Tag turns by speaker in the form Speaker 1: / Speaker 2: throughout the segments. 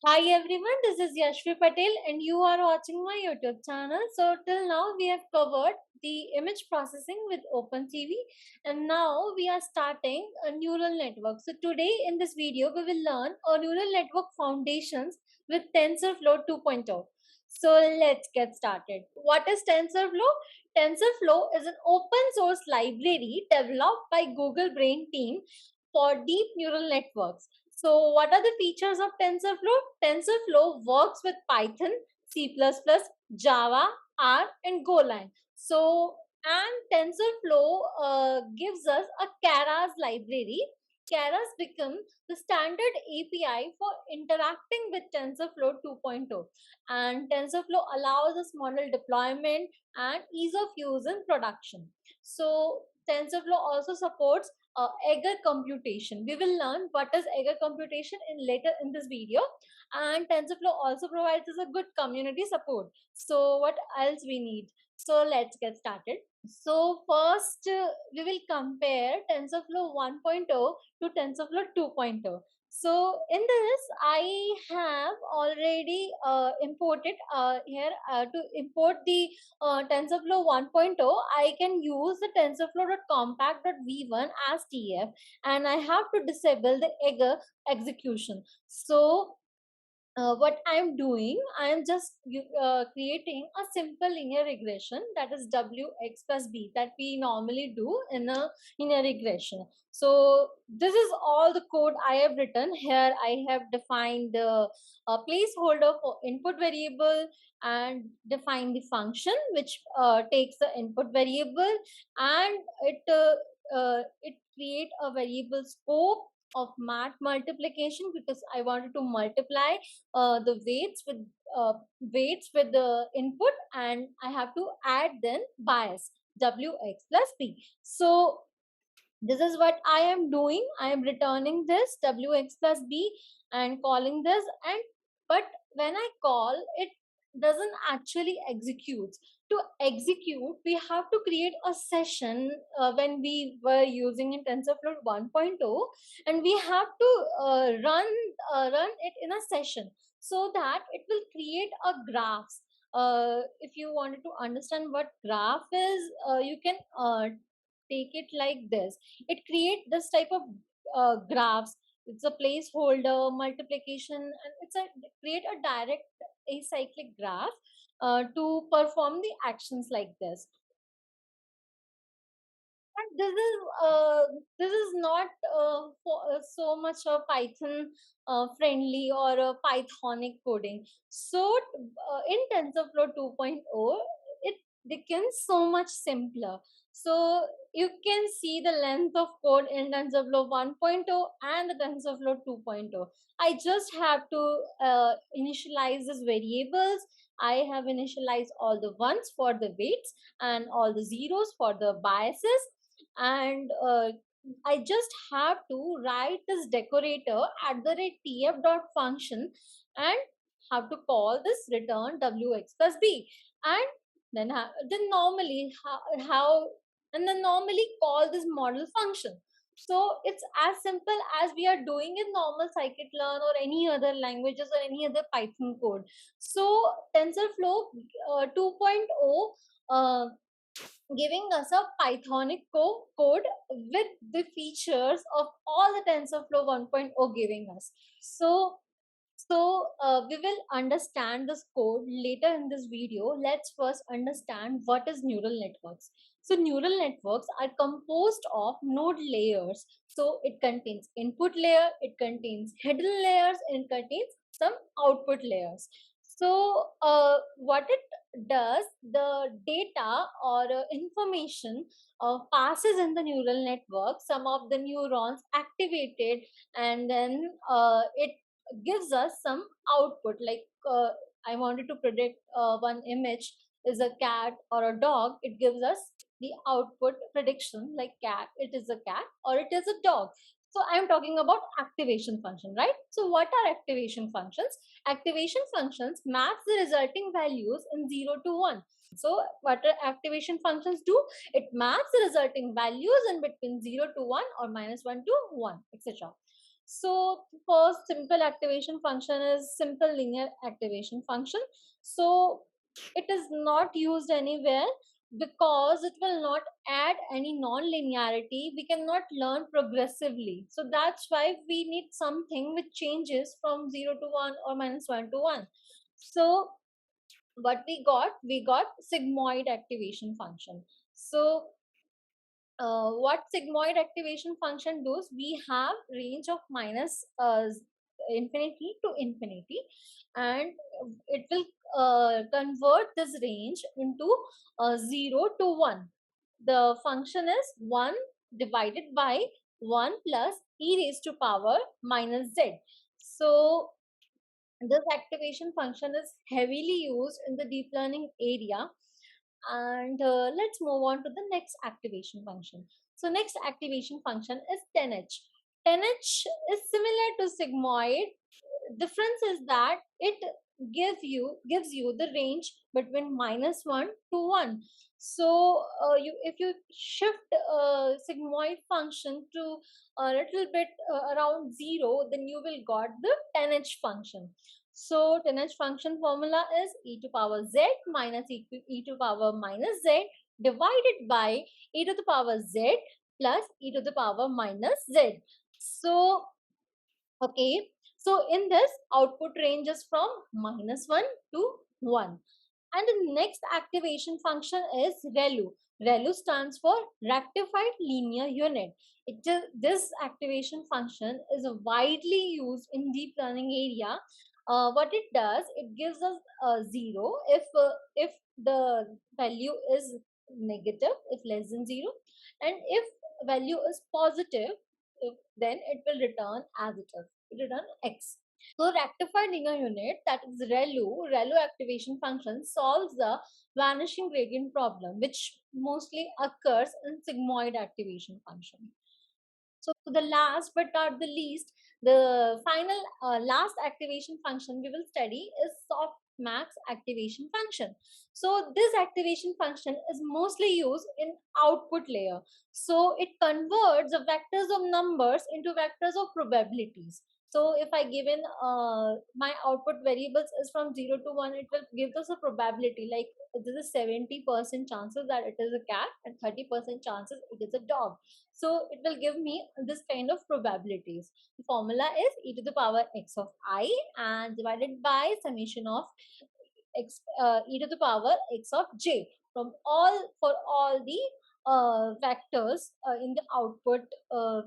Speaker 1: Hi everyone, this is Yashvi Patel and you are watching my YouTube channel. So till now we have covered the image processing with OpenCV and now we are starting a neural network. So today in this video we will learn a neural network foundations with TensorFlow 2.0. So let's get started. What is TensorFlow? TensorFlow is an open source library developed by Google Brain team for deep neural networks. So what are the features of TensorFlow? TensorFlow works with Python, C++, Java, R and Golang. So and TensorFlow gives us a Keras library. Keras become the standard API for interacting with TensorFlow 2.0, and TensorFlow allows us model deployment and ease of use in production. So TensorFlow also supports Eager computation. We will learn what is Eager computation in later in this video. And TensorFlow also provides us a good community support. So what else we need? So let's get started. So first we will compare TensorFlow 1.0 to TensorFlow 2.0. So in this I have already imported here to import the TensorFlow 1.0. I can use the TensorFlow.compact.v1 as TF and I have to disable the Eager execution. So what I'm doing, I'm just creating a simple linear regression, that is wx plus b, that we normally do in a linear regression. So this is all the code I have written here. I have defined the placeholder for input variable and define the function which takes the input variable, and it create a variable scope of math multiplication because I wanted to multiply the weights with the input, and I have to add then bias wx plus b. So this is what I am doing. I am returning this wx plus b and calling this, and but when I call it doesn't actually execute. To execute we have to create a session when we were using in TensorFlow 1.0, and we have to run it in a session so that it will create a graph. If you wanted to understand what graph is, you can take it like this. It create this type of graphs. It's a placeholder multiplication, and it's a create a direct acyclic graph to perform the actions like this. And this is not so much a Python friendly or a Pythonic coding. So in TensorFlow 2.0, it becomes so much simpler. So you can see the length of code in TensorFlow 1.0 and the TensorFlow 2.0. I just have to initialize these variables. I have initialized all the ones for the weights and all the zeros for the biases, and I just have to write this decorator at the rate tf dot function and have to call this return wx plus b, and then normally how and then normally call this model function. So it's as simple as we are doing in normal scikit-learn or any other languages or any other Python code. So TensorFlow 2.0 giving us a Pythonic code with the features of all the TensorFlow 1.0 giving us. So we will understand this code later in this video. Let's first understand what is neural networks. So neural networks are composed of node layers. So it contains input layer, it contains hidden layers, and it contains some output layers. So what it does, the data or information passes in the neural network. Some of the neurons activated, and then it gives us some output. Like I wanted to predict one image is a cat or a dog. It gives us the output prediction like cat, it is a cat or it is a dog. So I'm talking about activation function, right? So what are activation functions? Activation functions maps the resulting values in 0 to 1. So what are activation functions do? It maps the resulting values in between 0 to 1 or -1 to 1, etc. So first simple activation function is simple linear activation function. So it is not used anywhere because it will not add any non-linearity. We cannot learn progressively. So that's why we need something which changes from 0 to 1 or minus 1 to 1. So what we got sigmoid activation function. So what sigmoid activation function does, we have range of minus infinity to infinity, and it will convert this range into 0 to 1. The function is 1 divided by 1 plus e raised to power minus z. So this activation function is heavily used in the deep learning area. And let's move on to the next activation function. So next activation function is 10h. 10h is similar to sigmoid. Difference is that it gives you the range between minus 1 to 1. So if you shift sigmoid function to a little bit around 0, then you will got the 10h function. So 10h function formula is e to power z minus e to power minus z divided by e to the power z plus e to the power minus z. So okay, so in this output ranges from minus 1 to 1. And the next activation function is ReLU. ReLU stands for rectified linear unit. This activation function is widely used in deep learning area. What it does, it gives us a 0 if the value is negative, if less than 0, and if value is positive, then it will return as it is. It return x. So rectified linear unit, that is ReLU activation function, solves the vanishing gradient problem, which mostly occurs in sigmoid activation function. So the last but not the least, the final last activation function we will study is softmax activation function. So this activation function is mostly used in output layer. So it converts the vectors of numbers into vectors of probabilities. So if I given my output variables is from 0 to 1, it will give us a probability like there is a 70% chances that it is a cat and 30% chances it is a dog. So it will give me this kind of probabilities. The formula is e to the power x of I and divided by summation of x e to the power x of j from all for all the vectors in the output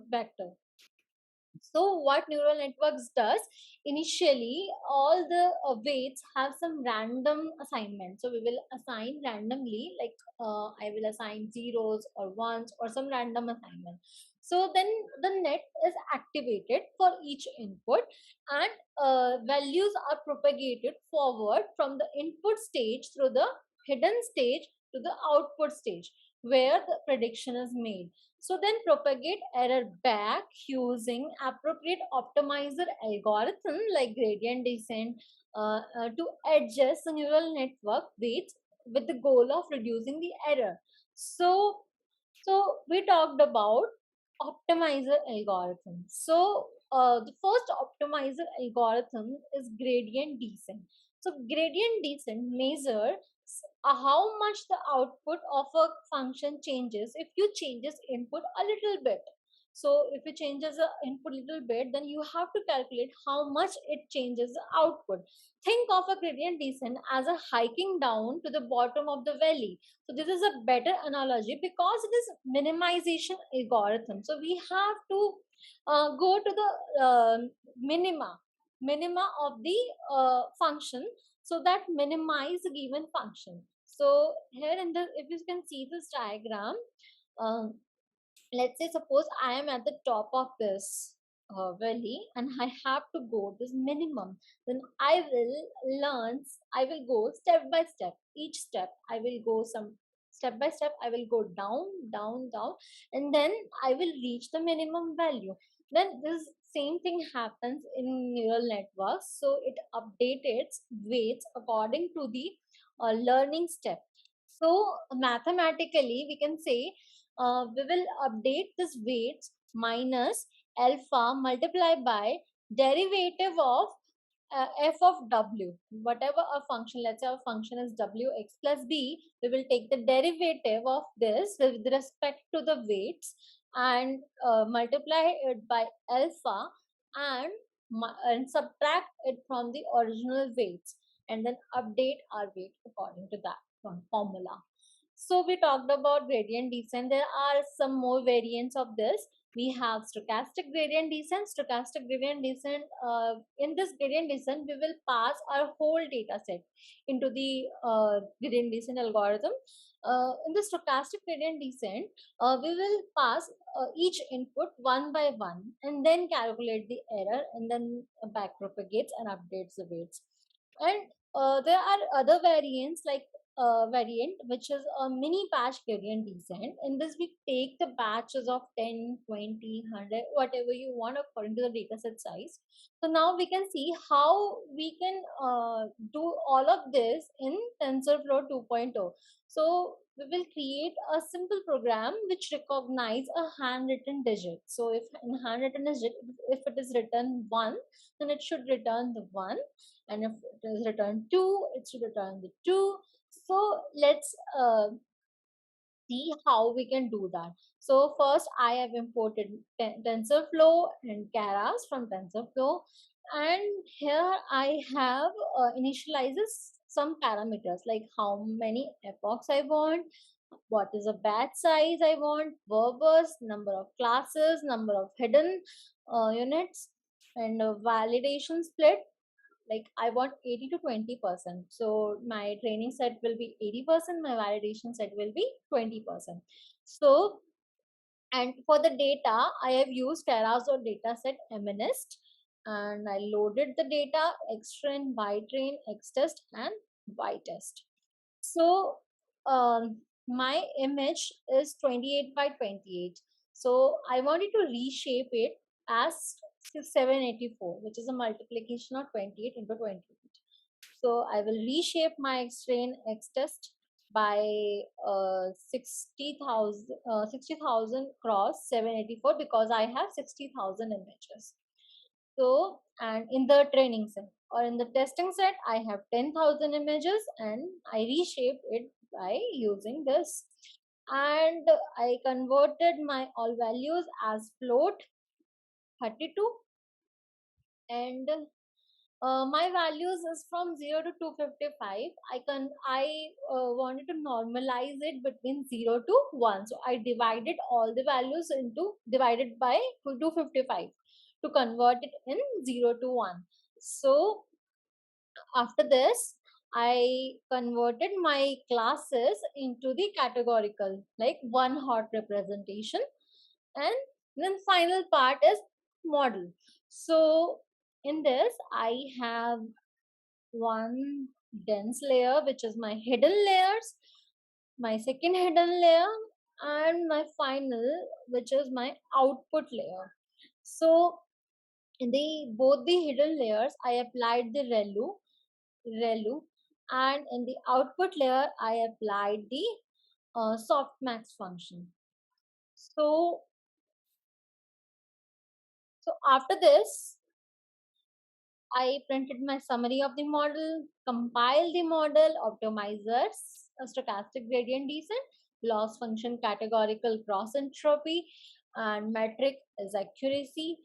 Speaker 1: vector. So what neural networks does, initially all the weights have some random assignment. So we will assign randomly, like I will assign zeros or ones or some random assignment. So then the net is activated for each input, and values are propagated forward from the input stage through the hidden stage to the output stage where the prediction is made. So then propagate error back using appropriate optimizer algorithm like gradient descent to adjust the neural network weights with the goal of reducing the error. So we talked about optimizer algorithm. So the first optimizer algorithm is gradient descent. So gradient descent measures how much the output of a function changes if you changes input a little bit. So if it changes the input little bit, then you have to calculate how much it changes the output. Think of a gradient descent as a hiking down to the bottom of the valley. So this is a better analogy because it is minimization algorithm. So we have to go to the minima of the function, so that minimize the given function. So here in the, if you can see this diagram, uh, let's say suppose I am at the top of this valley and I have to go this minimum, then I will go step by step. Each step I will go some step by step, I will go down, down, down, and then I will reach the minimum value. Then this same thing happens in neural networks. So it updates its weights according to the learning step. So mathematically we can say we will update this weights minus alpha multiplied by derivative of f of w. Whatever a function, let's say our function is w x plus b, we will take the derivative of this with respect to the weights and multiply it by alpha and, and subtract it from the original weights, and then update our weight according to that formula. So we talked about gradient descent. There are some more variants of this. We have stochastic gradient descent. Stochastic gradient descent, in this gradient descent, we will pass our whole data set into the gradient descent algorithm. In the stochastic gradient descent, we will pass each input one by one and then calculate the error and then back propagates and updates the weights. And there are other variants like variant which is a mini batch gradient descent. In this we take the batches of 10, 20, 100, whatever you want according to the dataset size. So now we can see how we can do all of this in TensorFlow 2.0. So we will create a simple program which recognize a handwritten digit. So if in handwritten digit, if it is written 1, then it should return the 1, and if it is returned 2, it should return the 2. So let's see how we can do that. So first I have imported TensorFlow and Keras from TensorFlow, and here I have initializes some parameters like how many epochs I want, what is a batch size I want, verbose, number of classes, number of hidden units, and validation split. Like I want 80 to 20%. So my training set will be 80%, my validation set will be 20%. So, and for the data, I have used Terrazo dataset MNIST, and I loaded the data xtrain, ytrain, xtest, and ytest. So my image is 28 by 28. So I wanted to reshape it as 784, which is a multiplication of 28 into 28. So I will reshape my xtrain xtest by 60,000 cross 784 because I have 60,000 images. So, and in the training set or in the testing set, I have 10,000 images and I reshaped it by using this. And I converted my all values as float 32, and my values is from 0 to 255. I wanted to normalize it between 0 to 1. So I divided all the values into divided by 255 to convert it in 0 to 1. So after this, I converted my classes into the categorical, like one hot representation. And then final part is model. So in this, I have one dense layer, which is my hidden layers, my second hidden layer, and my final, which is my output layer. So in the both the hidden layers, I applied the ReLU, and in the output layer, I applied the softmax function. So, so after this, I printed my summary of the model, compiled the model, optimizers, a stochastic gradient descent, loss function categorical cross entropy, and metric is accuracy.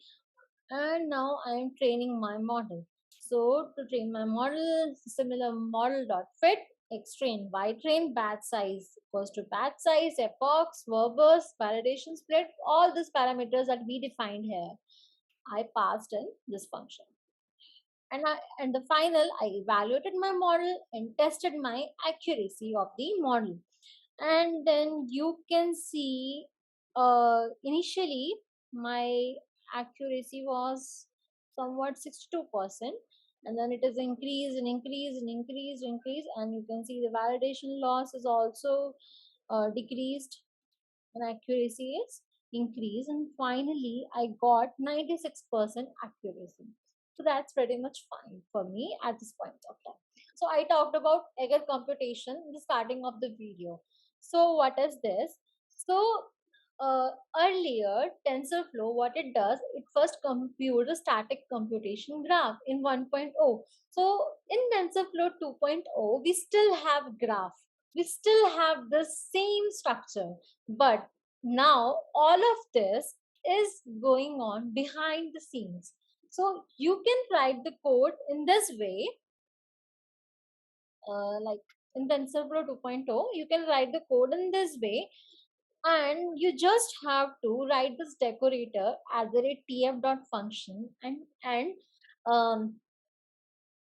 Speaker 1: And now I am training my model. So to train my model, similar model dot fit, xtrain, ytrain, batch size equals to batch size, epochs, verbose, validation split, all these parameters that we defined here, I passed in this function. And the final, I evaluated my model and tested my accuracy of the model. And then you can see initially my accuracy was somewhat 62%, and then it is increased and increased and increased and increased, and you can see the validation loss is also decreased and accuracy is increased, and finally I got 96% accuracy. So that's pretty much fine for me at this point of time. So I talked about Agar computation in the starting of the video. So what is this? So earlier TensorFlow, what it does, it first computes a static computation graph in 1.0. So in TensorFlow 2.0, we still have graph. We still have the same structure, but now all of this is going on behind the scenes. So you can write the code in this way, like in TensorFlow 2.0, you can write the code in this way, and you just have to write this decorator as a tf dot function, and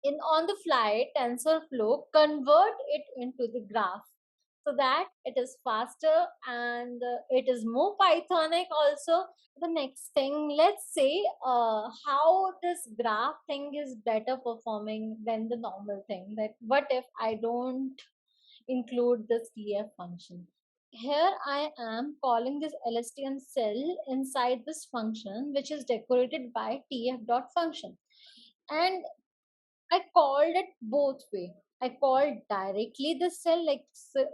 Speaker 1: in on the fly TensorFlow convert it into the graph so that it is faster and it is more Pythonic also. The next thing, let's say how this graph thing is better performing than the normal thing. That what if I don't include this tf function? Here I am calling this LSTM cell inside this function, which is decorated by tf dot function, and I called it both way. I called directly the cell, like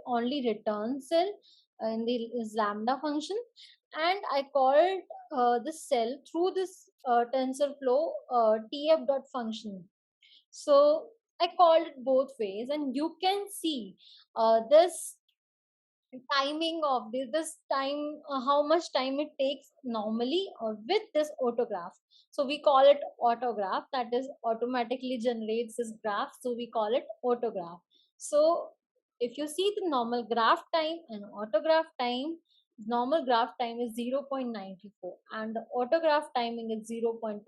Speaker 1: only return cell in the is lambda function, and I called the cell through this TensorFlow tf dot function. So I called it both ways, and you can see this timing of this time, how much time it takes normally with this autograph. So we call it autograph, that is automatically generates this graph, so we call it autograph. So if you see the normal graph time and autograph time, normal graph time is 0.94 and the autograph timing is 0.21.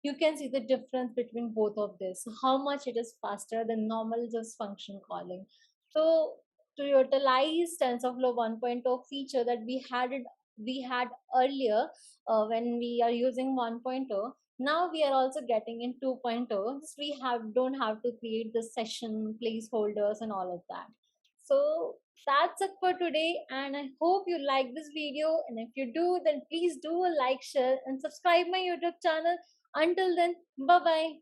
Speaker 1: You can see the difference between both of this, how much it is faster than normal just function calling. So to utilize TensorFlow 1.0 feature that we had earlier, when we are using 1.0, now we are also getting in 2.0. We don't have to create the session placeholders and all of that. So that's it for today, and I hope you like this video, and if you do, then please do a like, share and subscribe my YouTube channel. Until then, bye bye.